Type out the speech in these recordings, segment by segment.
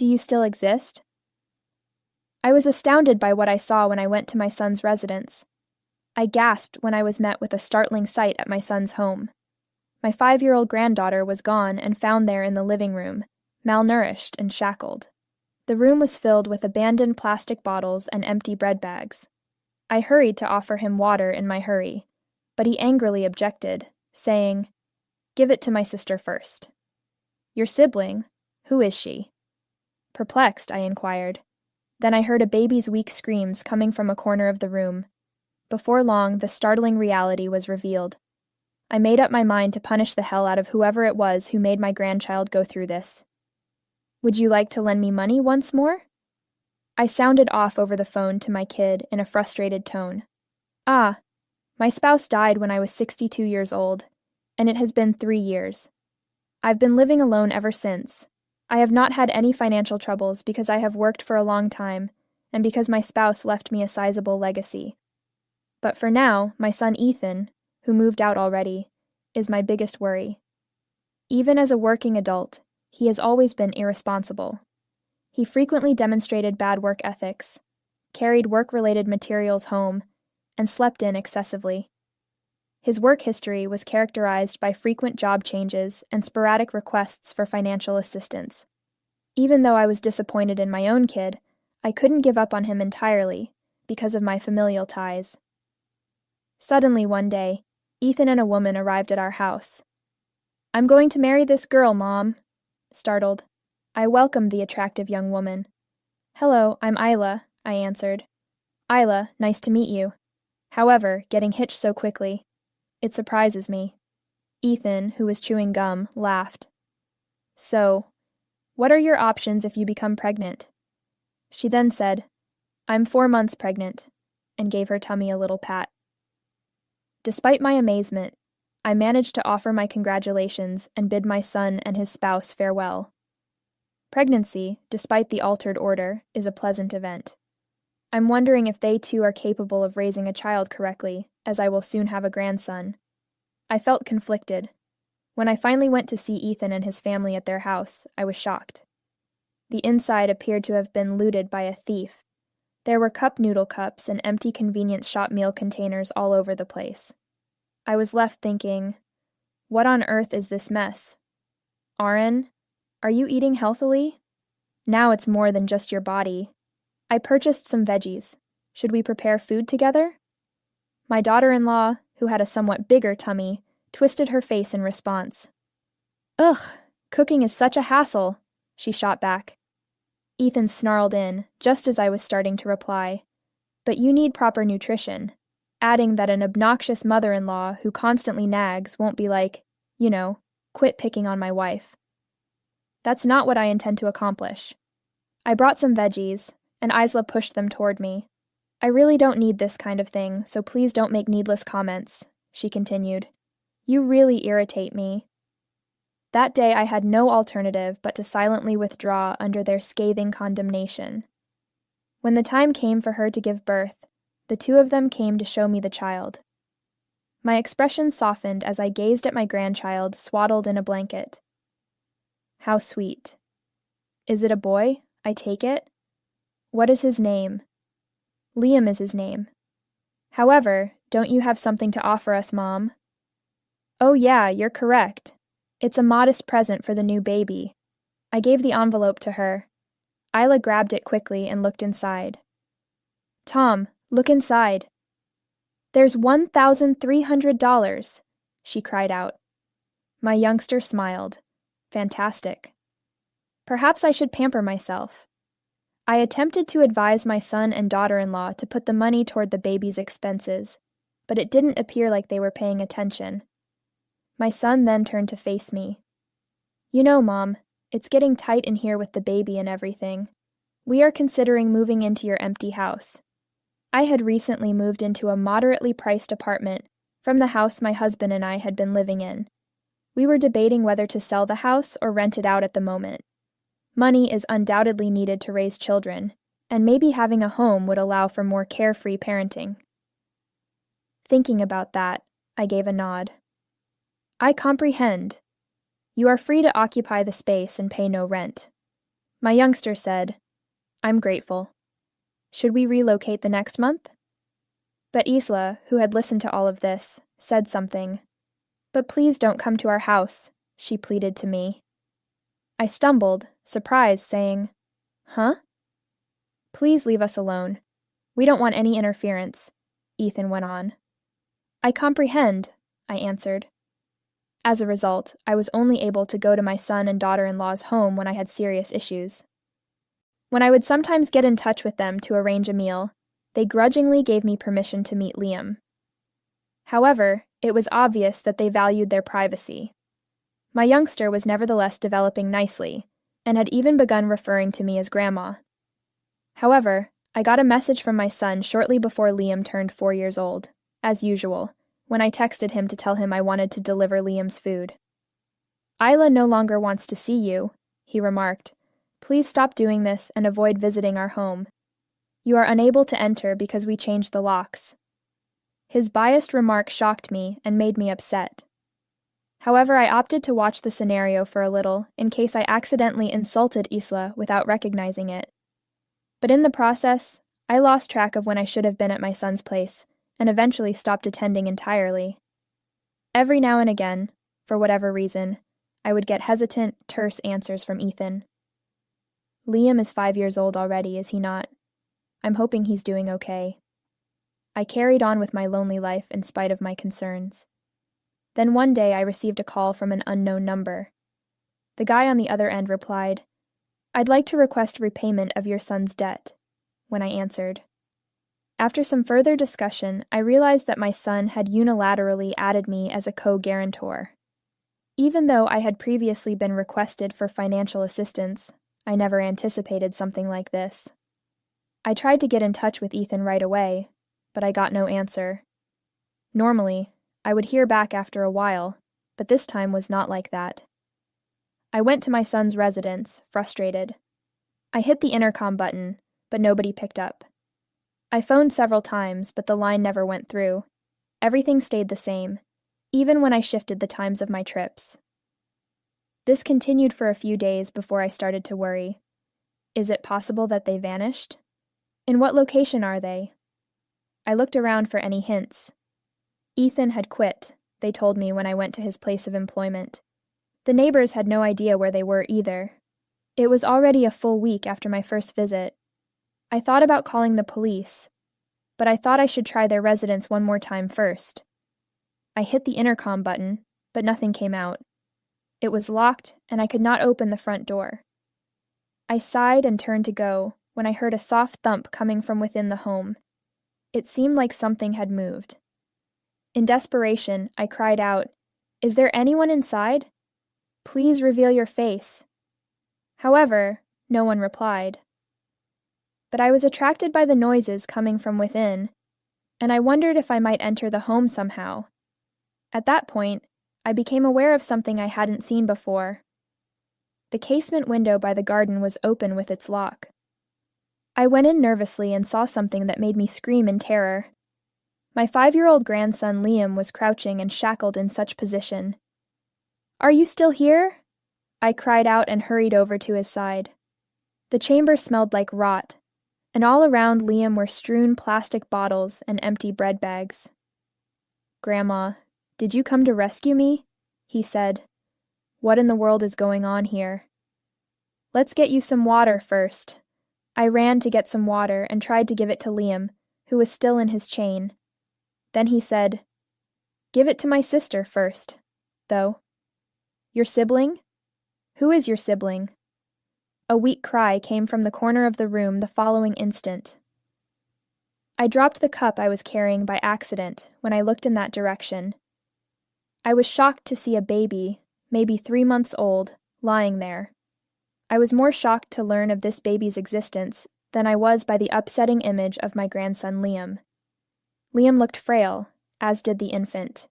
Do you still exist?" I was astounded by what I saw when I went to my son's residence. I gasped when I was met with a startling sight at my son's home. My 5-year-old granddaughter was gone and found there in the living room, malnourished and shackled. The room was filled with abandoned plastic bottles and empty bread bags. I hurried to offer him water in my hurry, but he angrily objected, saying, "Give it to my sister first." "Your sibling? Who is she?" Perplexed, I inquired. Then I heard a baby's weak screams coming from a corner of the room. Before long, the startling reality was revealed. I made up my mind to punish the hell out of whoever it was who made my grandchild go through this. "Would you like to lend me money once more?" I sounded off over the phone to my kid in a frustrated tone. "Ah, my spouse died when I was 62 years old, and it has been 3 years. I've been living alone ever since. I have not had any financial troubles because I have worked for a long time, and because my spouse left me a sizable legacy. But for now, my son Ethan, who moved out already, is my biggest worry. Even as a working adult, he has always been irresponsible. He frequently demonstrated bad work ethics, carried work-related materials home, and slept in excessively. His work history was characterized by frequent job changes and sporadic requests for financial assistance. Even though I was disappointed in my own kid, I couldn't give up on him entirely because of my familial ties. Suddenly one day, Ethan and a woman arrived at our house. "I'm going to marry this girl, Mom." Startled, I welcomed the attractive young woman. "Hello, I'm Isla," I answered. "Isla, nice to meet you." However, getting hitched so quickly, it surprises me. Ethan, who was chewing gum, laughed. "So, what are your options if you become pregnant?" She then said, "I'm 4 months pregnant," and gave her tummy a little pat. Despite my amazement, I managed to offer my congratulations and bid my son and his spouse farewell. Pregnancy, despite the altered order, is a pleasant event. I'm wondering if they too are capable of raising a child correctly, as I will soon have a grandson. I felt conflicted. When I finally went to see Ethan and his family at their house, I was shocked. The inside appeared to have been looted by a thief. There were cup noodle cups and empty convenience shop meal containers all over the place. I was left thinking, what on earth is this mess? Aaron, are you eating healthily? Now it's more than just your body. I purchased some veggies. Should we prepare food together? My daughter-in-law, who had a somewhat bigger tummy, twisted her face in response. "Ugh, cooking is such a hassle," she shot back. Ethan snarled in, just as I was starting to reply. "But you need proper nutrition," adding that an obnoxious mother-in-law who constantly nags won't be like, quit picking on my wife. That's not what I intend to accomplish. I brought some veggies, and Isla pushed them toward me. "I really don't need this kind of thing, so please don't make needless comments," she continued. "You really irritate me." That day I had no alternative but to silently withdraw under their scathing condemnation. When the time came for her to give birth, the two of them came to show me the child. My expression softened as I gazed at my grandchild swaddled in a blanket. How sweet. Is it a boy? I take it? What is his name? Liam is his name. However, don't you have something to offer us, Mom? Oh yeah, you're correct. It's a modest present for the new baby. I gave the envelope to her. Isla grabbed it quickly and looked inside. Tom, look inside. There's $1,300, she cried out. My youngster smiled. Fantastic. Perhaps I should pamper myself. I attempted to advise my son and daughter-in-law to put the money toward the baby's expenses, but it didn't appear like they were paying attention. My son then turned to face me. You know, Mom, it's getting tight in here with the baby and everything. We are considering moving into your empty house. I had recently moved into a moderately priced apartment from the house my husband and I had been living in. We were debating whether to sell the house or rent it out at the moment. Money is undoubtedly needed to raise children, and maybe having a home would allow for more carefree parenting. Thinking about that, I gave a nod. I comprehend. You are free to occupy the space and pay no rent. My youngster said, "I'm grateful. Should we relocate the next month?" But Isla, who had listened to all of this, said something. "But please don't come to our house," she pleaded to me. I stumbled, surprised, saying, "Huh?" "Please leave us alone. We don't want any interference," Ethan went on. "I comprehend," I answered. As a result, I was only able to go to my son and daughter-in-law's home when I had serious issues. When I would sometimes get in touch with them to arrange a meal, they grudgingly gave me permission to meet Liam. However, it was obvious that they valued their privacy. My youngster was nevertheless developing nicely, and had even begun referring to me as Grandma. However, I got a message from my son shortly before Liam turned 4 years old, as usual, when I texted him to tell him I wanted to deliver Liam's food. "Isla no longer wants to see you," he remarked. "Please stop doing this and avoid visiting our home. You are unable to enter because we changed the locks." His biased remark shocked me and made me upset. However, I opted to watch the scenario for a little in case I accidentally insulted Isla without recognizing it. But in the process, I lost track of when I should have been at my son's place and eventually stopped attending entirely. Every now and again, for whatever reason, I would get hesitant, terse answers from Ethan. "Liam is 5 years old already, is he not? I'm hoping he's doing okay." I carried on with my lonely life in spite of my concerns. Then one day I received a call from an unknown number. The guy on the other end replied, "I'd like to request repayment of your son's debt," when I answered. After some further discussion, I realized that my son had unilaterally added me as a co-guarantor. Even though I had previously been requested for financial assistance, I never anticipated something like this. I tried to get in touch with Ethan right away, but I got no answer. Normally, I would hear back after a while, but this time was not like that. I went to my son's residence, frustrated. I hit the intercom button, but nobody picked up. I phoned several times, but the line never went through. Everything stayed the same, even when I shifted the times of my trips. This continued for a few days before I started to worry. Is it possible that they vanished? In what location are they? I looked around for any hints. Ethan had quit, they told me when I went to his place of employment. The neighbors had no idea where they were either. It was already a full week after my first visit. I thought about calling the police, but I thought I should try their residence one more time first. I hit the intercom button, but nothing came out. It was locked, and I could not open the front door. I sighed and turned to go when I heard a soft thump coming from within the home. It seemed like something had moved. In desperation, I cried out, "Is there anyone inside? Please reveal your face." However, no one replied. But I was attracted by the noises coming from within, and I wondered if I might enter the home somehow. At that point, I became aware of something I hadn't seen before. The casement window by the garden was open with its lock. I went in nervously and saw something that made me scream in terror. My 5-year-old grandson Liam was crouching and shackled in such position. "Are you still here?" I cried out and hurried over to his side. The chamber smelled like rot, and all around Liam were strewn plastic bottles and empty bread bags. "Grandma, did you come to rescue me?" he said. "What in the world is going on here?" "Let's get you some water first." I ran to get some water and tried to give it to Liam, who was still in his chain. Then he said, "Give it to my sister first, though." "Your sibling? Who is your sibling?" A weak cry came from the corner of the room the following instant. I dropped the cup I was carrying by accident when I looked in that direction. I was shocked to see a baby, maybe 3 months old, lying there. I was more shocked to learn of this baby's existence than I was by the upsetting image of my grandson Liam. Liam looked frail, as did the infant.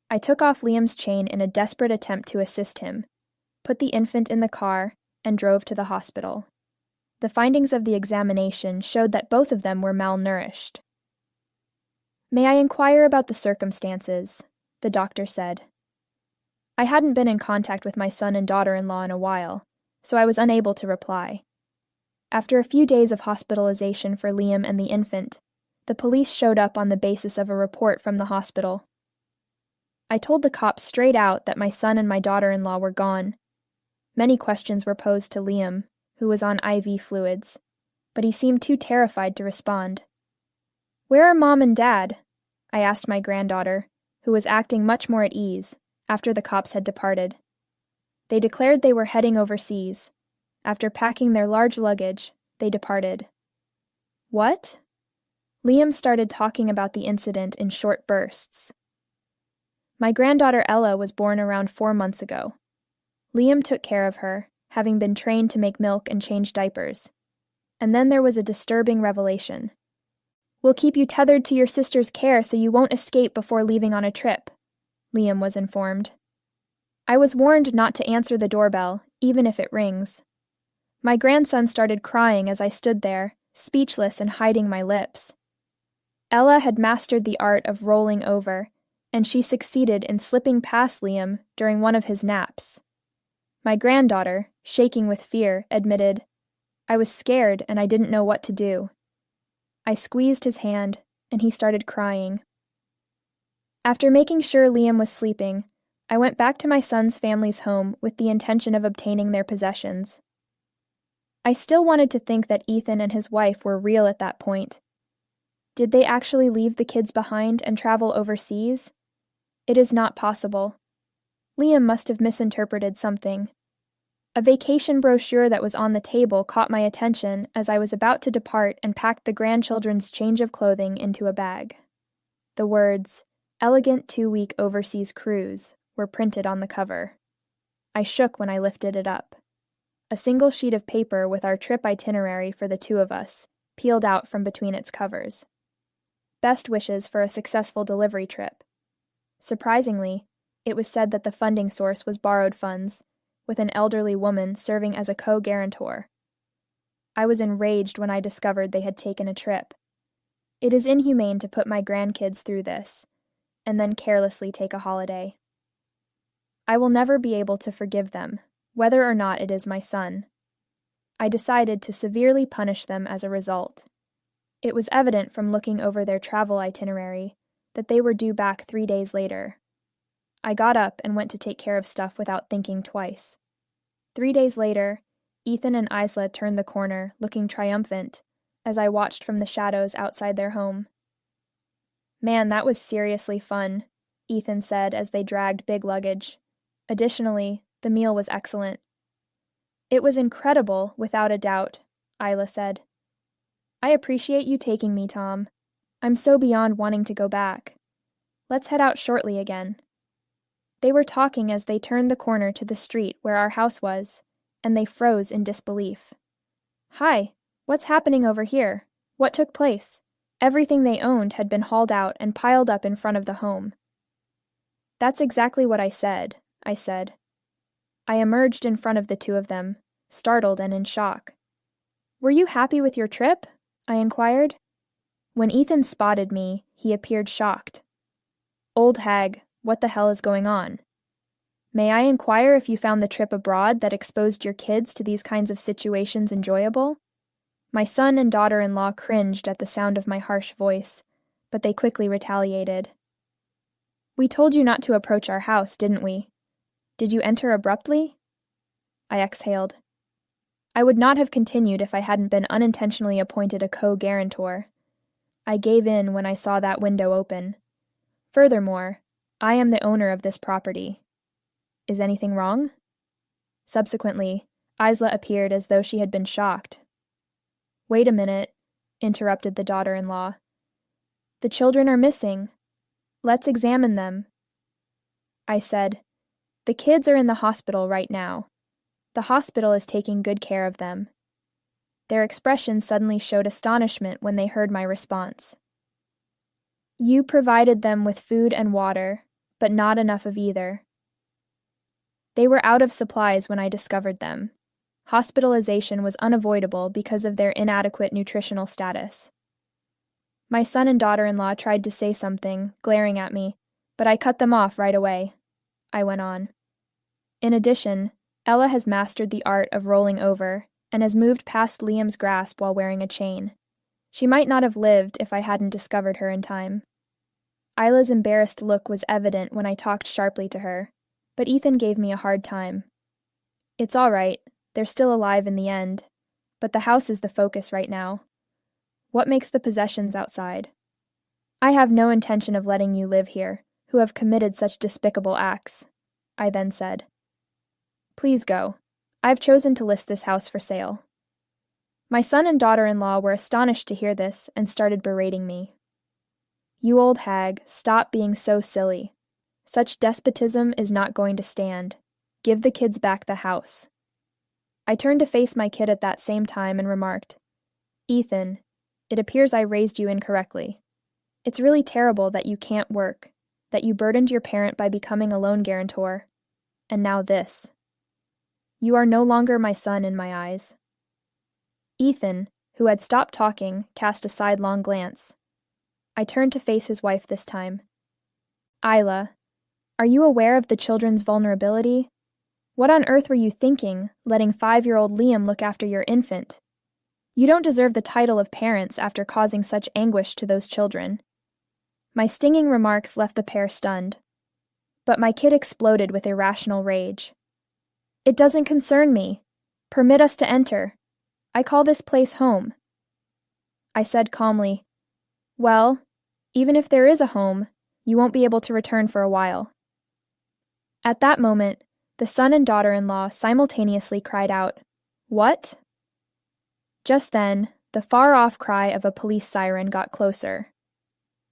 I took off Liam's chain in a desperate attempt to assist him, put the infant in the car, and drove to the hospital. The findings of the examination showed that both of them were malnourished. "May I inquire about the circumstances?" the doctor said. I hadn't been in contact with my son and daughter-in-law in a while, so I was unable to reply. After a few days of hospitalization for Liam and the infant, the police showed up on the basis of a report from the hospital. I told the cops straight out that my son and my daughter-in-law were gone. Many questions were posed to Liam, who was on IV fluids, but he seemed too terrified to respond. "Where are Mom and Dad?" I asked my granddaughter, who was acting much more at ease after the cops had departed. They declared they were heading overseas. After packing their large luggage, they departed. What? Liam started talking about the incident in short bursts. My granddaughter Ella was born around 4 months ago. Liam took care of her, having been trained to make milk and change diapers. And then there was a disturbing revelation. "We'll keep you tethered to your sister's care so you won't escape before leaving on a trip," Liam was informed. I was warned not to answer the doorbell, even if it rings. My grandson started crying as I stood there, speechless and hiding my lips. Ella had mastered the art of rolling over, and she succeeded in slipping past Liam during one of his naps. My granddaughter, shaking with fear, admitted, "I was scared and I didn't know what to do." I squeezed his hand, and he started crying. After making sure Liam was sleeping, I went back to my son's family's home with the intention of obtaining their possessions. I still wanted to think that Ethan and his wife were real at that point. Did they actually leave the kids behind and travel overseas? It is not possible. Liam must have misinterpreted something. A vacation brochure that was on the table caught my attention as I was about to depart and packed the grandchildren's change of clothing into a bag. The words, "Elegant 2-week overseas cruise," were printed on the cover. I shook when I lifted it up. A single sheet of paper with our trip itinerary for the two of us peeled out from between its covers. Best wishes for a successful delivery trip. Surprisingly, it was said that the funding source was borrowed funds, with an elderly woman serving as a co-guarantor. I was enraged when I discovered they had taken a trip. It is inhumane to put my grandkids through this, and then carelessly take a holiday. I will never be able to forgive them, whether or not it is my son. I decided to severely punish them as a result. It was evident from looking over their travel itinerary that they were due back 3 days later. I got up and went to take care of stuff without thinking twice. 3 days later, Ethan and Isla turned the corner, looking triumphant, as I watched from the shadows outside their home. "Man, that was seriously fun," Ethan said as they dragged big luggage. Additionally, the meal was excellent. "It was incredible, without a doubt," Isla said. "I appreciate you taking me, Tom. I'm so beyond wanting to go back. Let's head out shortly again." They were talking as they turned the corner to the street where our house was, and they froze in disbelief. "Hi, what's happening over here? What took place?" Everything they owned had been hauled out and piled up in front of the home. "That's exactly what I said," I said. I emerged in front of the two of them, startled and in shock. "Were you happy with your trip?" I inquired. When Ethan spotted me, he appeared shocked. "Old hag, what the hell is going on? May I inquire if you found the trip abroad that exposed your kids to these kinds of situations enjoyable?" My son and daughter-in-law cringed at the sound of my harsh voice, but they quickly retaliated. "We told you not to approach our house, didn't we? Did you enter abruptly?" I exhaled. I would not have continued if I hadn't been unintentionally appointed a co-guarantor. I gave in when I saw that window open. Furthermore, I am the owner of this property. Is anything wrong? Subsequently, Isla appeared as though she had been shocked. "Wait a minute," interrupted the daughter-in-law. "The children are missing. Let's examine them." I said, "The kids are in the hospital right now. The hospital is taking good care of them." Their expressions suddenly showed astonishment when they heard my response. "You provided them with food and water, but not enough of either." They were out of supplies when I discovered them. Hospitalization was unavoidable because of their inadequate nutritional status. My son and daughter-in-law tried to say something, glaring at me, but I cut them off right away. I went on. "In addition, Ella has mastered the art of rolling over and has moved past Liam's grasp while wearing a chain. She might not have lived if I hadn't discovered her in time. Isla's embarrassed look was evident when I talked sharply to her, but Ethan gave me a hard time. It's all right, they're still alive in the end, but the house is the focus right now. What makes the possessions outside? I have no intention of letting you live here, who have committed such despicable acts, I then said. Please go. I've chosen to list this house for sale. My son and daughter-in-law were astonished to hear this and started berating me. You old hag, stop being so silly. Such despotism is not going to stand. Give the kids back the house. I turned to face my kid at that same time and remarked, Ethan, it appears I raised you incorrectly. It's really terrible that you can't work, that you burdened your parent by becoming a loan guarantor, and now this. You are no longer my son in my eyes. Ethan, who had stopped talking, cast a sidelong glance. I turned to face his wife this time. Isla, are you aware of the children's vulnerability? What on earth were you thinking, letting 5-year-old Liam look after your infant? You don't deserve the title of parents after causing such anguish to those children. My stinging remarks left the pair stunned, but my kid exploded with irrational rage. It doesn't concern me. Permit us to enter. I call this place home. I said calmly, well, even if there is a home, you won't be able to return for a while. At that moment, the son and daughter-in-law simultaneously cried out, What? Just then, the far-off cry of a police siren got closer.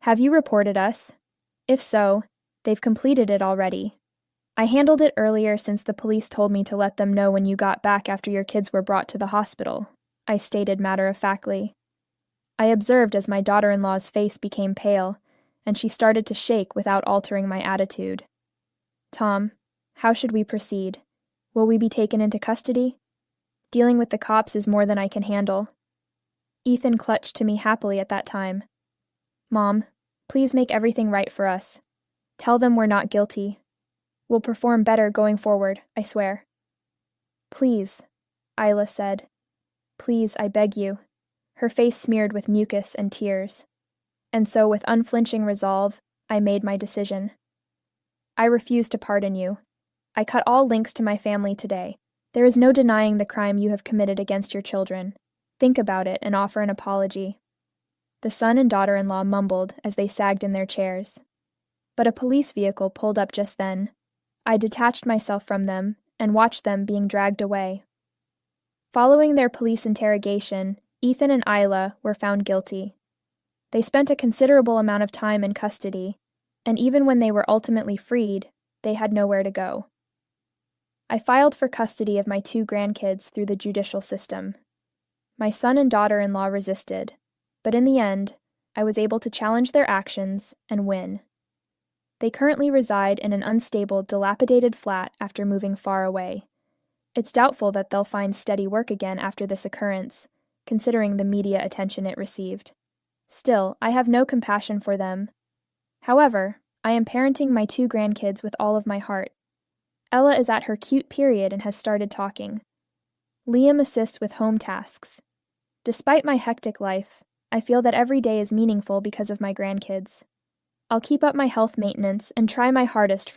Have you reported us? If so, they've completed it already. I handled it earlier since the police told me to let them know when you got back after your kids were brought to the hospital, I stated matter-of-factly. I observed as my daughter-in-law's face became pale, and she started to shake without altering my attitude. Tom, how should we proceed? Will we be taken into custody? Dealing with the cops is more than I can handle. Ethan clutched to me happily at that time. Mom, please make everything right for us. Tell them we're not guilty. We'll perform better going forward, I swear. Please, Isla said. Please, I beg you. Her face smeared with mucus and tears. And so, with unflinching resolve, I made my decision. I refuse to pardon you. I cut all links to my family today. There is no denying the crime you have committed against your children. Think about it and offer an apology. The son and daughter-in-law mumbled as they sagged in their chairs. But a police vehicle pulled up just then. I detached myself from them and watched them being dragged away. Following their police interrogation, Ethan and Isla were found guilty. They spent a considerable amount of time in custody, and even when they were ultimately freed, they had nowhere to go. I filed for custody of my 2 grandkids through the judicial system. My son and daughter-in-law resisted, but in the end, I was able to challenge their actions and win. They currently reside in an unstable, dilapidated flat after moving far away. It's doubtful that they'll find steady work again after this occurrence, considering the media attention it received. Still, I have no compassion for them. However, I am parenting my 2 grandkids with all of my heart. Ella is at her cute period and has started talking. Liam assists with home tasks. Despite my hectic life, I feel that every day is meaningful because of my grandkids. I'll keep up my health maintenance and try my hardest for